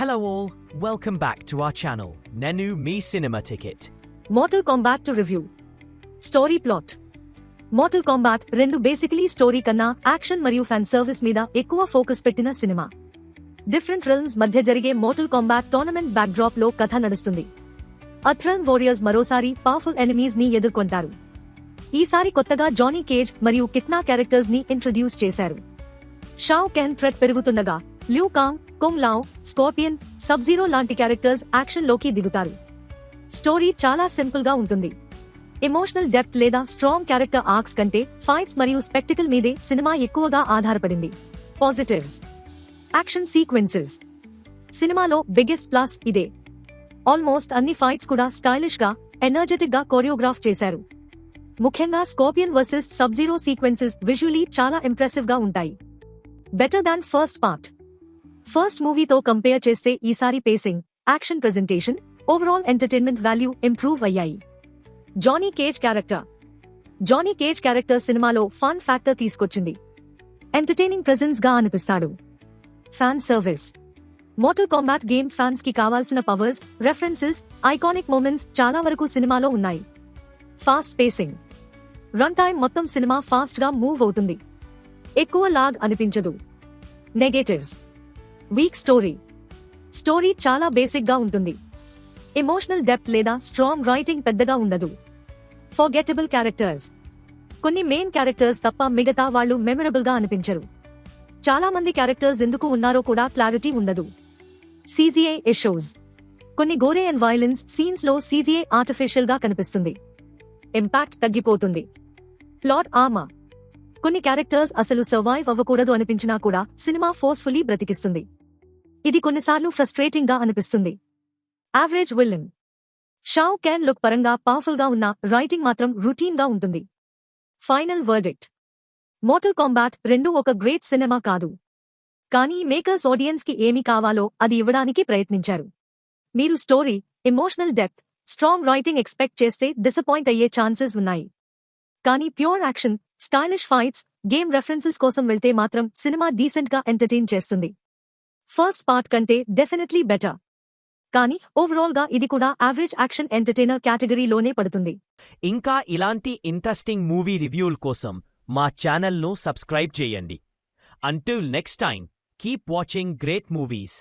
Hello all, welcome back to our channel, Nenu Me Cinema Ticket. Mortal Kombat to review. Story plot. Mortal Kombat 2 basically story కన్నా action మరియు fan service మీద ఎక్కువ focus పెట్టిన cinema. Different రిల్మ్స్ మధ్య జరిగే mortal combat tournament backdrop లో కథ నడుస్తుంది. అథ్రన్ వారియర్స్ మరోసారి పవర్ఫుల్ ఎనిమీస్ ని ఎదుర్కొంటారు. ఈసారి కొత్తగా జానీ కేజ్ మరియు కిత్నా క్యారెక్టర్స్ ని ఇంట్రడ్యూస్ చేశారు. షావ్ కెన్ థ్రెట్ పెరుగుతుండగా Liu Kang, Kung Lao, Scorpion, Sub Zero లాంటి క్యారెక్టర్స్ యాక్షన్ లోకి దిగుతారు. స్టోరీ చాలా సింపుల్ గా ఉంటుంది. ఎమోషనల్ డెప్త్ లేదా స్ట్రాంగ్ క్యారెక్టర్ ఆర్క్స్ కంటే ఫైట్స్ మరియు స్పెక్టికల్ మీదే సినిమా ఎక్కువగా ఆధారపడింది. పాజిటివ్స్. Action sequences. సినిమాలో బిగ్గెస్ట్ ప్లస్ ఇదే. ఆల్మోస్ట్ అన్ని ఫైట్స్ కూడా స్టైలిష్ గా, ఎనర్జెటిక్ గా కొరియోగ్రాఫ్ చేశారు. ముఖ్యంగా Scorpion versus Sub Zero sequences visually చాలా ఇంప్రెసివ్ గా ఉంటాయి. Better than first part. First మూవీతో కంపేర్ చేస్తే ఈసారి pacing, action presentation, overall entertainment value improve అయ్యాయి. Johnny Cage character. Johnny Cage character సినిమాలో ఫన్ ఫ్యాక్టర్ తీసుకొచ్చింది. ఎంటర్టైనింగ్ ప్రెజెన్స్ గా అనిపిస్తాడు. Fan service. Mortal Kombat games fans కి కావాల్సిన పవర్స్, రెఫరెన్సెస్, ఐకానిక్ మూమెంట్స్ చాలా వరకు సినిమాలో ఉన్నాయి. Fast facing. రన్ టైం మొత్తం సినిమా ఫాస్ట్ గా మూవ్ అవుతుంది. ఎక్కువ లాగ్ అనిపించదు. నెగటివ్స్. Week story. స్టోరీ చాలా బేసిక్ గా ఉంటుంది. ఎమోషనల్ డెప్త్ లేదా స్ట్రాంగ్ రైటింగ్ పెద్దగా ఉండదు. Forgettable characters. కొన్ని మెయిన్ క్యారెక్టర్స్ తప్ప మిగతా వాళ్ళు మెమరబుల్ గా అనిపించరు. చాలా మంది క్యారెక్టర్స్ ఎందుకు ఉన్నారో కూడా క్లారిటీ ఉండదు. CGI issues. కొన్ని గోరే అండ్ వైలెన్స్ సీన్స్ లో సీజీఐ ఆర్టిఫిషియల్ గా కనిపిస్తుంది. ఇంపాక్ట్ తగ్గిపోతుంది. Plot armour. కొన్ని క్యారెక్టర్స్ అసలు సర్వైవ్ అవ్వకూడదు అనిపించినా కూడా సినిమా ఫోర్స్ఫుల్లీ బ్రతికిస్తుంది. ఇది కొన్నిసార్లు ఫ్రస్ట్రేటింగ్ గా అనిపిస్తుంది. Average villain. Shao Kahn look పరంగా పవర్ఫుల్ గా ఉన్న రైటింగ్ మాత్రం రొటీన్ గా ఉంటుంది. Final verdict. మోర్టల్ కాంబాట్ 2 ఒక గ్రేట్ సినిమా కాదు. కానీ మేకర్స్ ఆడియన్స్ కి ఏమి కావాలో అది ఇవ్వడానికి ప్రయత్నించారు. మీరు story, emotional depth, strong writing expect చేస్తే డిసప్పాయింట్ అయ్యే ఛాన్సెస్ ఉన్నాయి. కానీ pure action, stylish fights, game references కోసం వెళ్తే మాత్రం సినిమా డీసెంట్ గా ఎంటర్టైన్ చేస్తుంది. ఫస్ట్ పార్ట్ కంటే డెఫినెట్లీ బెటర్. కానీ ఓవరాల్ గా ఇది కూడా యావరేజ్ యాక్షన్ ఎంటర్టైనర్ కేటగిరీలోనే పడుతుంది. ఇంకా ఇలాంటి ఇంట్రెస్టింగ్ మూవీ రివ్యూల కోసం మా ఛానల్ను సబ్స్క్రైబ్ చేయండి. Until next time, keep watching great movies.